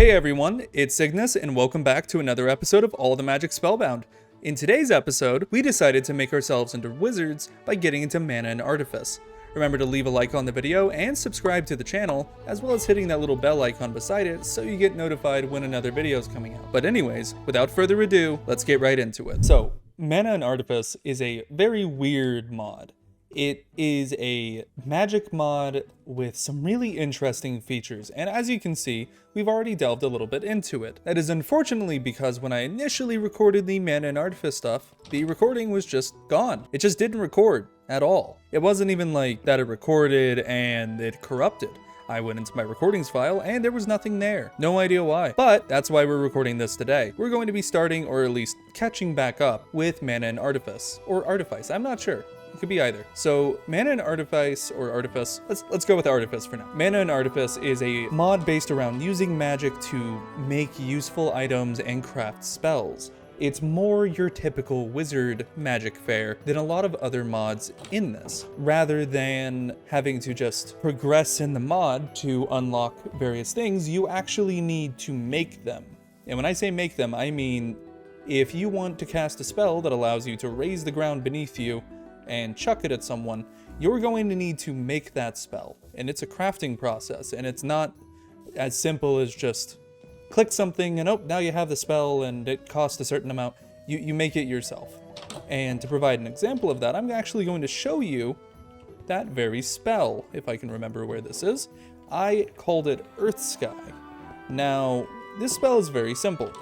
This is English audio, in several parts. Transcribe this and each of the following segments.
Hey everyone, it's Cygnus and welcome back to another episode of All the Magic Spellbound. In today's episode, we decided to make ourselves into wizards by getting into Mana and Artifice. Remember to leave a like on the video and subscribe to the channel, as well as hitting that little bell icon beside it so you get notified when another video is coming out. But anyways, without further ado, let's get right into it. So, Mana and Artifice is a very weird mod. It is a magic mod with some really interesting features, and as you can see, we've already delved a little bit into it. That is unfortunately because when I initially recorded the Mana and Artifice stuff, the recording was just gone. It just didn't record at all. It wasn't even like that it recorded and it corrupted. I went into my recordings file and there was nothing there. No idea why. But that's why we're recording this today. We're going to be starting, or at least catching back up, with Mana and Artifice. Or Artifice, I'm not sure. It could be either. So Mana and Artifice, or Artifice, let's go with Artifice for now. Mana and Artifice is a mod based around using magic to make useful items and craft spells. It's more your typical wizard magic fare than a lot of other mods in this. Rather than having to just progress in the mod to unlock various things, you actually need to make them. And when I say make them, I mean if you want to cast a spell that allows you to raise the ground beneath you and chuck it at someone, you're going to need to make that spell. And it's a crafting process, and it's not as simple as just click something and oh, now you have the spell and it costs a certain amount. You make it yourself. And to provide an example of that, I'm actually going to show you that very spell, if I can remember where this is. I called it Earth Sky. Now, this spell is very simple.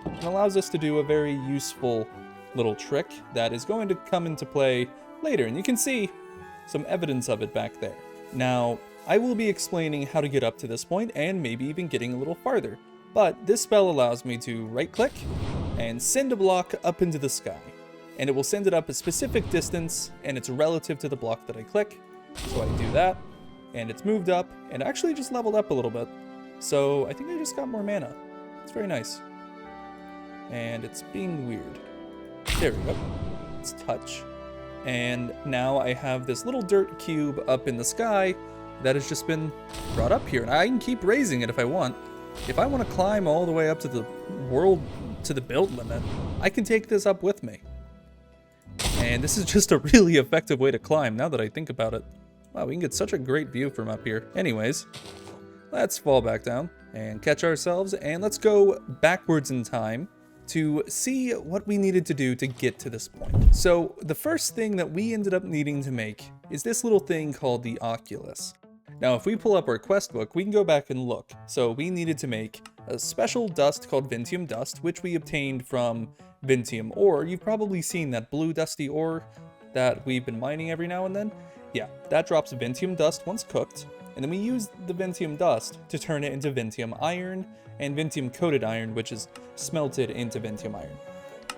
It allows us to do a very useful little trick that is going to come into play later, and you can see some evidence of it back there. Now, I will be explaining how to get up to this point and maybe even getting a little farther, but this spell allows me to right-click and send a block up into the sky, and it will send it up a specific distance, and it's relative to the block that I click. So I do that, and it's moved up, and actually just leveled up a little bit. So I think I just got more mana. It's very nice. And it's being weird. There we go. Let's touch. And now I have this little dirt cube up in the sky that has just been brought up here. And I can keep raising it if I want. If I want to climb all the way up to the world, to the build limit, I can take this up with me. And this is just a really effective way to climb now that I think about it. Wow, we can get such a great view from up here. Anyways, let's fall back down and catch ourselves. And let's go backwards in time to see what we needed to do to get to this point. So the first thing that we ended up needing to make is this little thing called the Oculus. Now, if we pull up our quest book, we can go back and look. So we needed to make a special dust called Vintium Dust, which we obtained from Vintium ore. You've probably seen that blue dusty ore that we've been mining every now and then. Yeah, that drops Vintium Dust once cooked. And then we use the Vintium Dust to turn it into Vintium Iron and Vintium Coated Iron, which is smelted into Vintium Iron.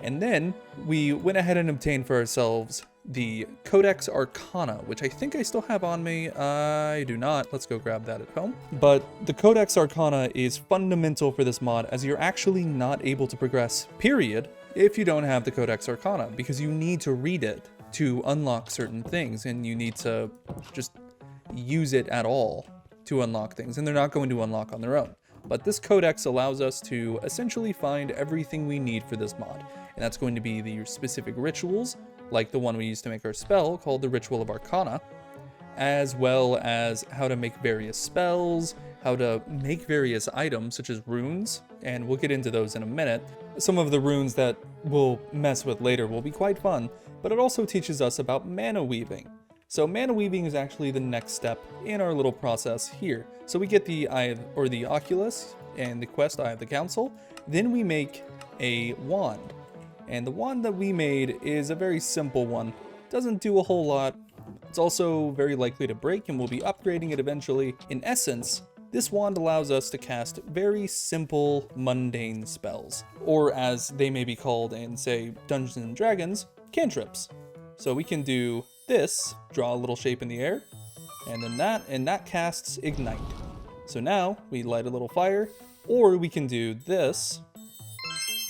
And then we went ahead and obtained for ourselves the Codex Arcana, which I think I still have on me. I do not. Let's go grab that at home. But the Codex Arcana is fundamental for this mod, as you're actually not able to progress, period, if you don't have the Codex Arcana, because you need to read it to unlock certain things, and you need to just use it at all to unlock things, and they're not going to unlock on their own. But this codex allows us to essentially find everything we need for this mod, and that's going to be the specific rituals, like the one we used to make our spell called the Ritual of Arcana, as well as how to make various spells, how to make various items such as runes, and we'll get into those in a minute. Some of the runes that we'll mess with later will be quite fun, but it also teaches us about mana weaving. So mana weaving is actually the next step in our little process here. So we get the Eye or the Oculus and the quest Eye of the Council. Then we make a wand. And the wand that we made is a very simple one. Doesn't do a whole lot. It's also very likely to break, and we'll be upgrading it eventually. In essence, this wand allows us to cast very simple, mundane spells. Or as they may be called in, say, Dungeons & Dragons, cantrips. So we can do this, draw a little shape in the air, and then that casts Ignite. So now we light a little fire, or we can do this,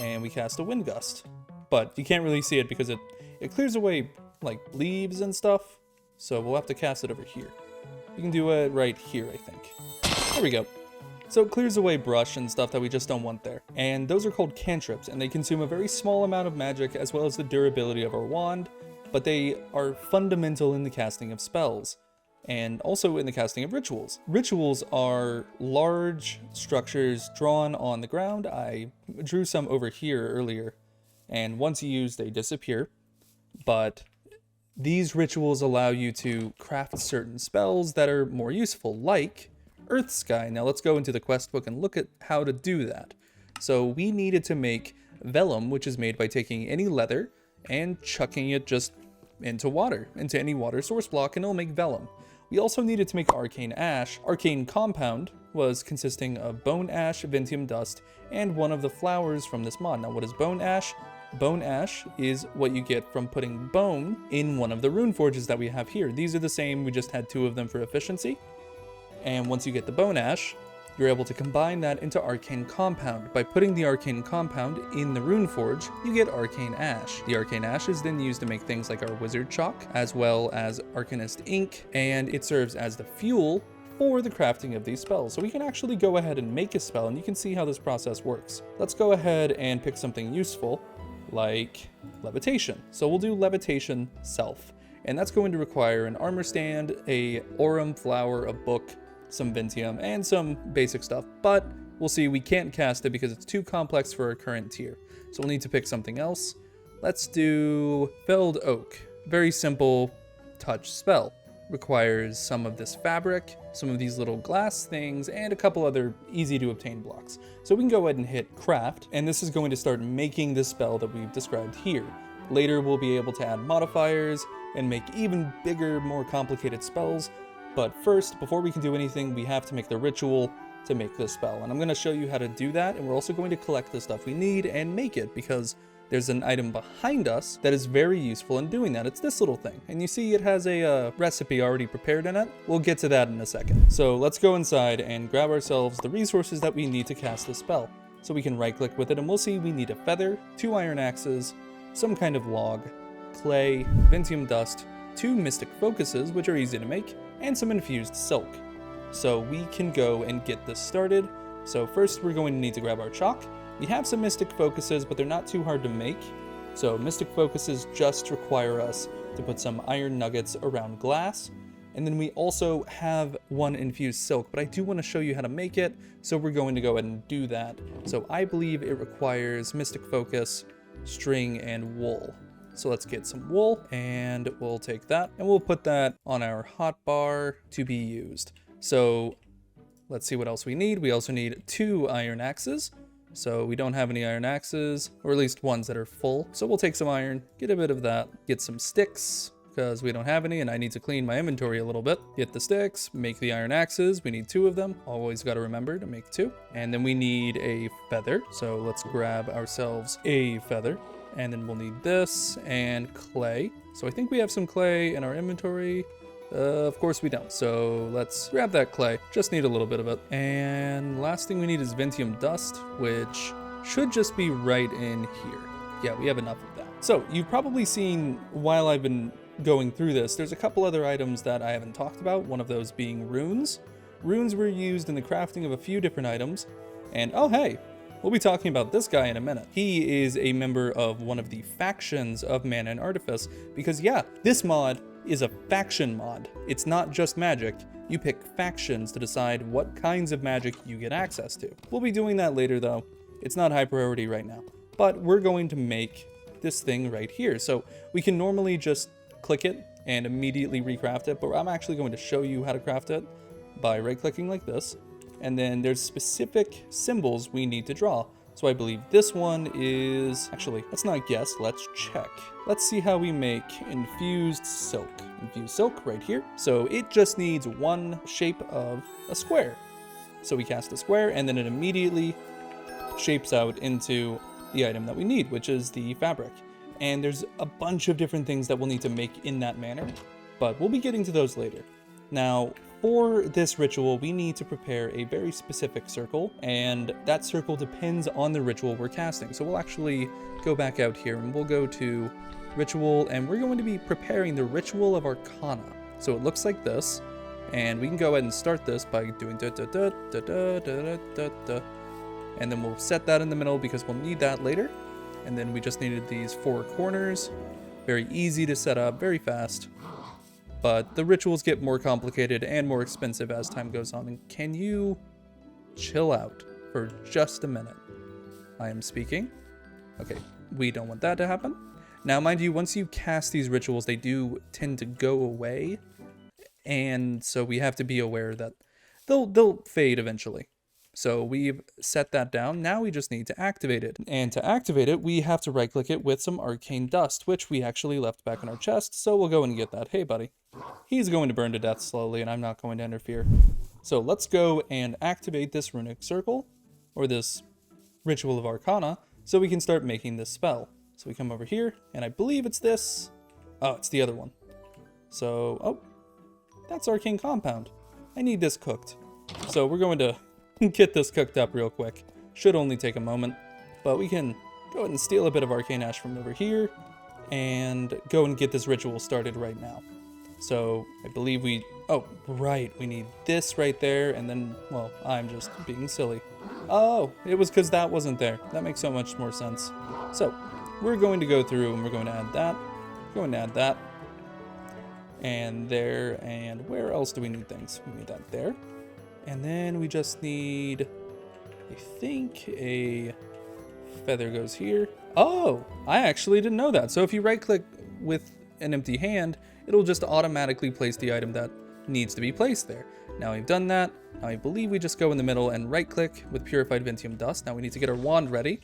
and we cast a Wind Gust. But you can't really see it because it clears away like leaves and stuff, so we'll have to cast it over here. We can do it right here, I think. There we go. So it clears away brush and stuff that we just don't want there. And those are called cantrips, and they consume a very small amount of magic as well as the durability of our wand, but they are fundamental in the casting of spells, and also in the casting of rituals. Rituals are large structures drawn on the ground. I drew some over here earlier, and once used, they disappear, but these rituals allow you to craft certain spells that are more useful, like Earth Sky. Now let's go into the quest book and look at how to do that. So we needed to make vellum, which is made by taking any leather and chucking it just into water, into any water source block, and it'll make vellum. We also needed to make arcane ash. Arcane compound was consisting of bone ash, vintium dust, and one of the flowers from this mod. Now what is bone ash? Bone ash is what you get from putting bone in one of the rune forges that we have here. These are the same, we just had 2 of them for efficiency. And once you get the bone ash, you're able to combine that into arcane compound. By putting the arcane compound in the rune forge, you get arcane ash. The arcane ash is then used to make things like our wizard chalk, as well as arcanist ink, and it serves as the fuel for the crafting of these spells. So we can actually go ahead and make a spell, and you can see how this process works. Let's go ahead and pick something useful, like levitation. So we'll do levitation self, and that's going to require an armor stand, a aurum flower, a book, some vintium, and some basic stuff, but we'll see we can't cast it because it's too complex for our current tier. So we'll need to pick something else. Let's do felled oak. Very simple touch spell. Requires some of this fabric, some of these little glass things, and a couple other easy to obtain blocks. So we can go ahead and hit craft, and this is going to start making the spell that we've described here. Later we'll be able to add modifiers and make even bigger, more complicated spells. But first, before we can do anything, we have to make the ritual to make this spell. And I'm going to show you how to do that, and we're also going to collect the stuff we need and make it, because there's an item behind us that is very useful in doing that. It's this little thing, and you see it has a recipe already prepared in it. We'll get to that in a second. So let's go inside and grab ourselves the resources that we need to cast the spell. So we can right click with it, and we'll see we need a feather, 2 iron axes, some kind of log, clay, vintium dust, 2 mystic focuses, which are easy to make, and some infused silk. So we can go and get this started. So first we're going to need to grab our chalk. We have some mystic focuses, but they're not too hard to make. So mystic focuses just require us to put some iron nuggets around glass. And then we also have 1 infused silk, but I do want to show you how to make it. So we're going to go ahead and do that. So I believe it requires mystic focus, string, and wool. So let's get some wool, and we'll take that, and we'll put that on our hotbar to be used. So let's see what else we need. We also need 2 iron axes. So we don't have any iron axes, or at least ones that are full. So we'll take some iron, get a bit of that, get some sticks, because we don't have any, and I need to clean my inventory a little bit. Get the sticks, make the iron axes. We need 2 of them. Always got to remember to make 2. And then we need a feather. So let's grab ourselves a feather. And then we'll need this and clay. So I think we have some clay in our inventory. Of course we don't. So let's grab that clay. Just need a little bit of it. And last thing we need is vintium dust, which should just be right in here. Yeah, we have enough of that. So you've probably seen while I've been going through this, there's a couple other items that I haven't talked about. One of those being runes. Runes were used in the crafting of a few different items. And oh hey, we'll be talking about this guy in a minute. He is a member of one of the factions of Mana and Artifice, because yeah, this mod is a faction mod. It's not just magic. You pick factions to decide what kinds of magic you get access to. We'll be doing that later though. It's not high priority right now. But we're going to make this thing right here. So we can normally just click it and immediately recraft it, but I'm actually going to show you how to craft it by right-clicking like this. And then there's specific symbols we need to draw. So I believe this one is, actually, let's not guess, let's check. Let's see how we make infused silk. Infused silk right here. So it just needs 1 shape of a square. So we cast a square, and then it immediately shapes out into the item that we need, which is the fabric. And there's a bunch of different things that we'll need to make in that manner, but we'll be getting to those later. Now, for this ritual, we need to prepare a very specific circle, and that circle depends on the ritual we're casting. So we'll actually go back out here, and we'll go to ritual, and we're going to be preparing the Ritual of Arcana. So it looks like this. And we can go ahead and start this by doing da da da da da da da da. And then we'll set that in the middle because we'll need that later. And then we just needed these 4 corners. Very easy to set up, very fast. But the rituals get more complicated and more expensive as time goes on. And can you chill out for just a minute? I am speaking. Okay, we don't want that to happen. Now, mind you, once you cast these rituals, they do tend to go away. And so we have to be aware that they'll fade eventually. So we've set that down. Now we just need to activate it. And to activate it, we have to right-click it with some arcane dust, which we actually left back in our chest. So we'll go and get that. Hey, buddy. He's going to burn to death slowly, and I'm not going to interfere. So let's go and activate this runic circle, or this ritual of Arcana, so we can start making this spell. So we come over here, and I believe it's this. Oh, it's the other one. So, oh, that's Arcane Compound. I need this cooked. So we're going to get this cooked up real quick. Should only take a moment, but we can go ahead and steal a bit of Arcane Ash from over here and go and get this ritual started right now. So I believe oh, right, we need this right there, and then, well, I'm just being silly. Oh, it was because that wasn't there. That makes so much more sense. So we're going to go through and we're going to add that, going to add that, and there, and where else do we need things? We need that there. And then we just need, I think, a feather goes here. Oh, I actually didn't know that. So if you right click with an empty hand, it'll just automatically place the item that needs to be placed there. Now we've done that. Now I believe we just go in the middle and right click with Purified Ventium Dust. Now we need to get our wand ready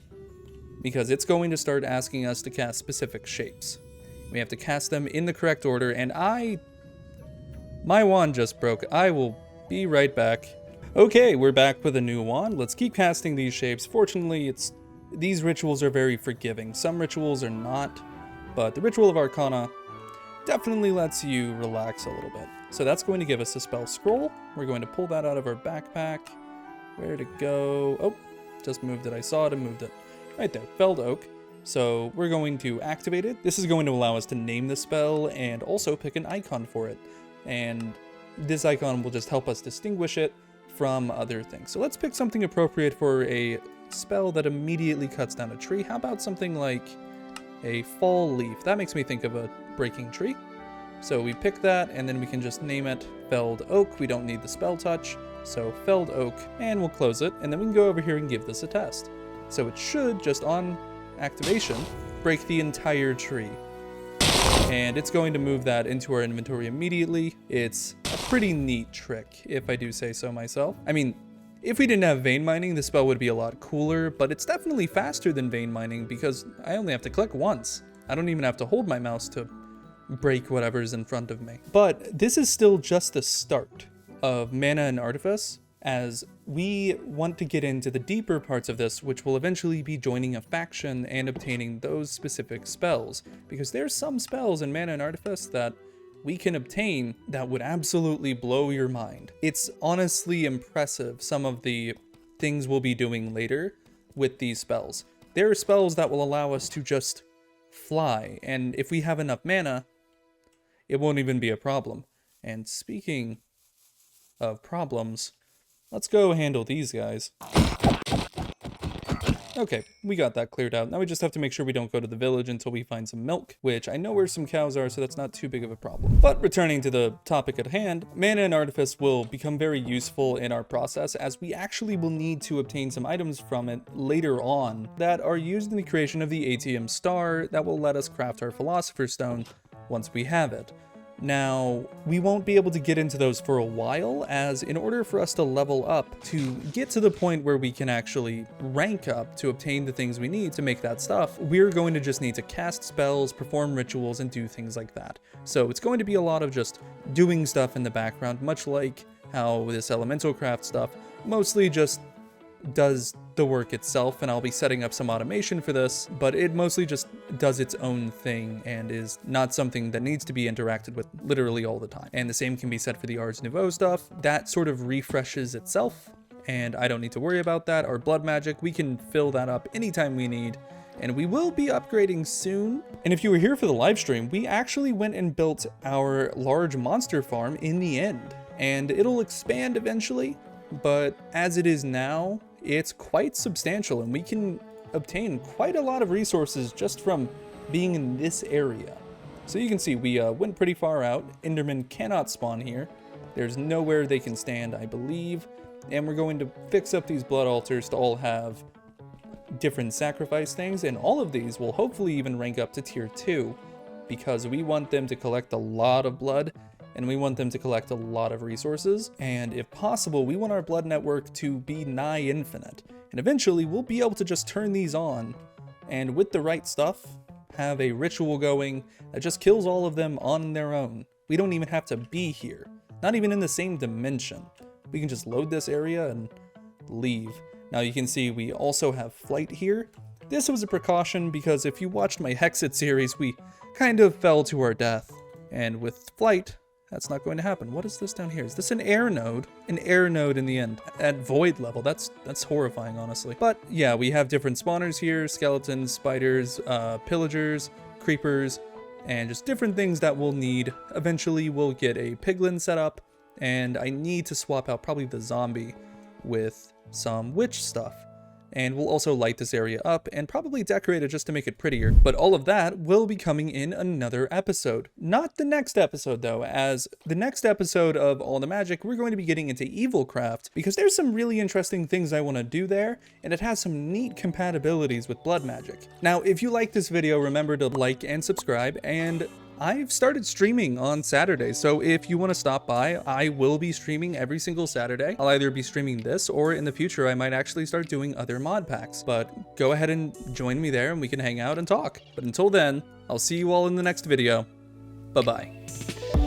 because it's going to start asking us to cast specific shapes. We have to cast them in the correct order, and my wand just broke. I will be right back. Okay, we're back with a new wand. Let's keep casting these shapes. Fortunately, these rituals are very forgiving. Some rituals are not, but the Ritual of Arcana definitely lets you relax a little bit. So that's going to give us a spell scroll. We're going to pull that out of our backpack. Where to go? Oh, just moved it. I saw it and moved it. Right there, Felled Oak. So we're going to activate it. This is going to allow us to name the spell and also pick an icon for it. And this icon will just help us distinguish it from other things. So let's pick something appropriate for a spell that immediately cuts down a tree. How about something like a fall leaf? That makes me think of a breaking tree. So we pick that, and then we can just name it Felled Oak. We don't need the spell touch, so Felled Oak, and we'll close it, and then we can go over here and give this a test. So it should, just on activation, break the entire tree. And it's going to move that into our inventory immediately. It's a pretty neat trick, if I do say so myself. I mean, if we didn't have vein mining, the spell would be a lot cooler, but it's definitely faster than vein mining because I only have to click once. I don't even have to hold my mouse to break whatever's in front of me. But this is still just the start of Mana and Artifice, as we want to get into the deeper parts of this, which will eventually be joining a faction and obtaining those specific spells, because there's some spells in Mana and Artifice that we can obtain that would absolutely blow your mind. It's honestly impressive, some of the things we'll be doing later with these spells. There are spells that will allow us to just fly, and if we have enough mana, it won't even be a problem. And speaking of problems, let's go handle these guys. Okay, we got that cleared out. Now we just have to make sure we don't go to the village until we find some milk, which I know where some cows are, so that's not too big of a problem. But returning to the topic at hand, Mana and Artifice will become very useful in our process, as we actually will need to obtain some items from it later on that are used in the creation of the ATM star that will let us craft our Philosopher's Stone once we have it. Now, we won't be able to get into those for a while, as in order for us to level up, to get to the point where we can actually rank up to obtain the things we need to make that stuff, we're going to just need to cast spells, perform rituals, and do things like that. So it's going to be a lot of just doing stuff in the background, much like how this elemental craft stuff mostly just does the work itself, and I'll be setting up some automation for this, but it mostly just does its own thing and is not something that needs to be interacted with literally all the time. And the same can be said for the Ars Nouveau stuff. That sort of refreshes itself, and I don't need to worry about that. Our blood magic, we can fill that up anytime we need, and we will be upgrading soon. And if you were here for the live stream, we actually went and built our large monster farm in the end. and it'll expand eventually, but as it is now, it's quite substantial, and we can obtain quite a lot of resources just from being in this area. So you can see we went pretty far out. Endermen cannot spawn here. There's nowhere they can stand, I believe, and we're going to fix up these blood altars to all have different sacrifice things, and all of these will hopefully even rank up to tier 2, because we want them to collect a lot of blood, and we want them to collect a lot of resources, and if possible, we want our blood network to be nigh infinite, and eventually we'll be able to just turn these on, and with the right stuff, have a ritual going that just kills all of them on their own. We don't even have to be here, not even in the same dimension. We can just load this area and leave. Now you can see we also have flight here. This was a precaution because if you watched my Hexit series, we kind of fell to our death. And with flight, that's not going to happen. What is this down here? Is this an air node? An air node in the end. At void level. That's horrifying, honestly. But yeah, we have different spawners here. Skeletons, spiders, pillagers, creepers, and just different things that we'll need. Eventually, we'll get a piglin set up. And I need to swap out probably the zombie with some witch stuff. And we'll also light this area up and probably decorate it just to make it prettier. But all of that will be coming in another episode. Not the next episode though, as the next episode of All the Magic, we're going to be getting into Evilcraft because there's some really interesting things I want to do there, and it has some neat compatibilities with blood magic. Now, if you like this video, remember to like and subscribe, and I've started streaming on Saturdays, so if you want to stop by, I will be streaming every single Saturday. I'll either be streaming this, or in the future, I might actually start doing other mod packs. But go ahead and join me there, and we can hang out and talk. But until then, I'll see you all in the next video. Bye-bye.